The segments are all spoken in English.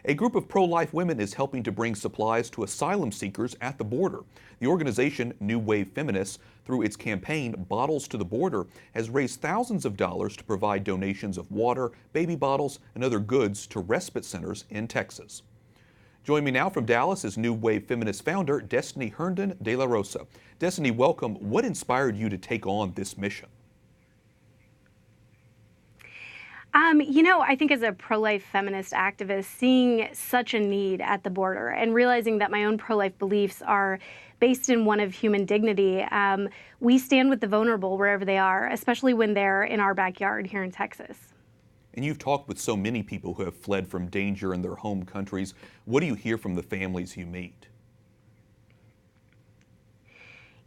A group of pro-life women is helping to bring supplies to asylum seekers at the border. The organization, New Wave Feminists, through its campaign, Bottles to the Border, has raised thousands of dollars to provide donations of water, baby bottles, and other goods to respite centers in Texas. Joining me now from Dallas is New Wave Feminist founder, Destiny Herndon-De La Rosa. Destiny, welcome. What inspired you to take on this mission? I think as a pro-life feminist activist, seeing such a need at the border and realizing that my own pro-life beliefs are based in one of human dignity, we stand with the vulnerable wherever they are, especially when they're in our backyard here in Texas. And you've talked with so many people who have fled from danger in their home countries. What do you hear from the families you meet?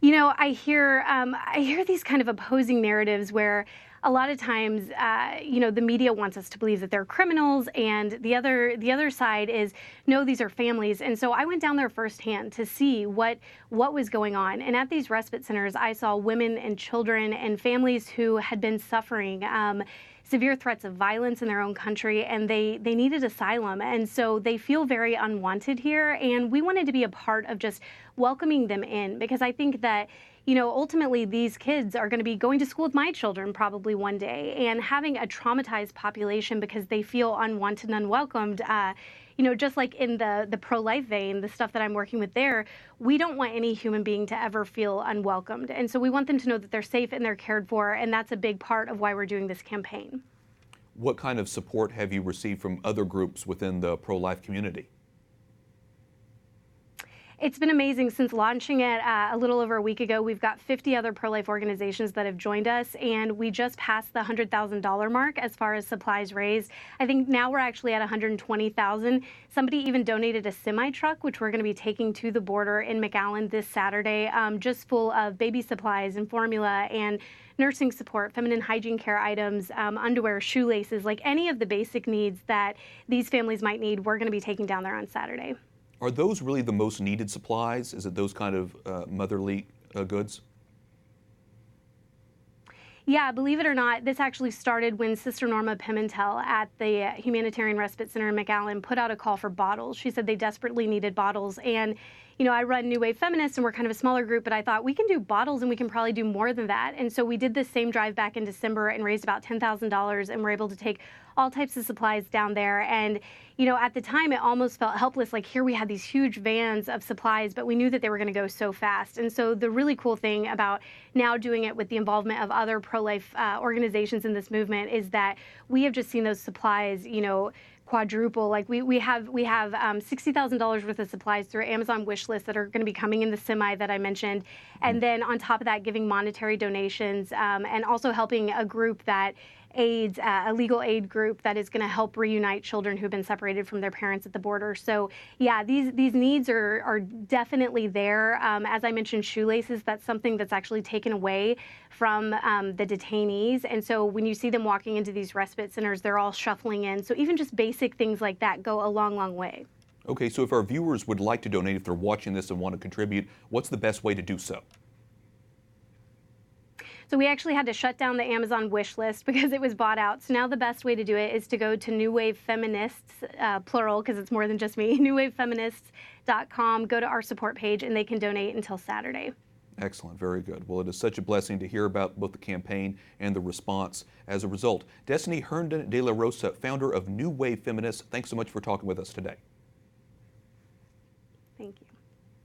I hear these kind of opposing narratives where a lot of times, the media wants us to believe that they're criminals, and the other side is, no, these are families. And so I went down there firsthand to see what was going on. And at these respite centers, I saw women and children and families who had been suffering severe threats of violence in their own country, and they needed asylum. And so they feel very unwanted here. And we wanted to be a part of just welcoming them in, because I think that ultimately these kids are going to be going to school with my children probably one day, and having a traumatized population because they feel unwanted and unwelcomed, just like in the pro-life vein, the stuff that I'm working with there, we don't want any human being to ever feel unwelcomed. And so we want them to know that they're safe and they're cared for, and that's a big part of why we're doing this campaign. What kind of support have you received from other groups within the pro-life community? It's been amazing. Since launching it a little over a week ago, we've got 50 other pro-life organizations that have joined us, and we just passed the $100,000 mark as far as supplies raised. I think now we're actually at $120,000. Somebody even donated a semi-truck, which we're going to be taking to the border in McAllen this Saturday, just full of baby supplies and formula and nursing support, feminine hygiene care items, underwear, shoelaces, like any of the basic needs that these families might need, we're going to be taking down there on Saturday. Are those really the most needed supplies? Is it those kind of motherly goods? Yeah, believe it or not, this actually started when Sister Norma Pimentel at the Humanitarian Respite Center in McAllen put out a call for bottles. She said they desperately needed bottles. And, I run New Wave Feminists, and we're kind of a smaller group, but I thought we can do bottles and we can probably do more than that. And so we did this same drive back in December and raised about $10,000, and we're able to take all types of supplies down there. And, at the time, it almost felt helpless. Like, here we had these huge vans of supplies, but we knew that they were going to go so fast. And so the really cool thing about now doing it with the involvement of other pro-life organizations in this movement is that we have just seen those supplies, quadruple. Like we have $60,000 worth of supplies through Amazon wish lists that are going to be coming in the semi that I mentioned. And then on top of that, giving monetary donations and also helping a group that aids, a legal aid group that is going to help reunite children who've been separated from their parents at the border. So yeah, these needs are definitely there. As I mentioned, shoelaces, that's something that's actually taken away from the detainees. And so when you see them walking into these respite centers, they're all shuffling in. So even just basic things like that go a long, long way. Okay, so if our viewers would like to donate, if they're watching this and want to contribute, what's the best way to do so? So we actually had to shut down the Amazon wish list because it was bought out. So now the best way to do it is to go to New Wave Feminists, plural, because it's more than just me, newwavefeminists.com, go to our support page, and they can donate until Saturday. Excellent, very good. Well, it is such a blessing to hear about both the campaign and the response as a result. Destiny Herndon-De La Rosa, founder of New Wave Feminists, thanks so much for talking with us today. Thank you.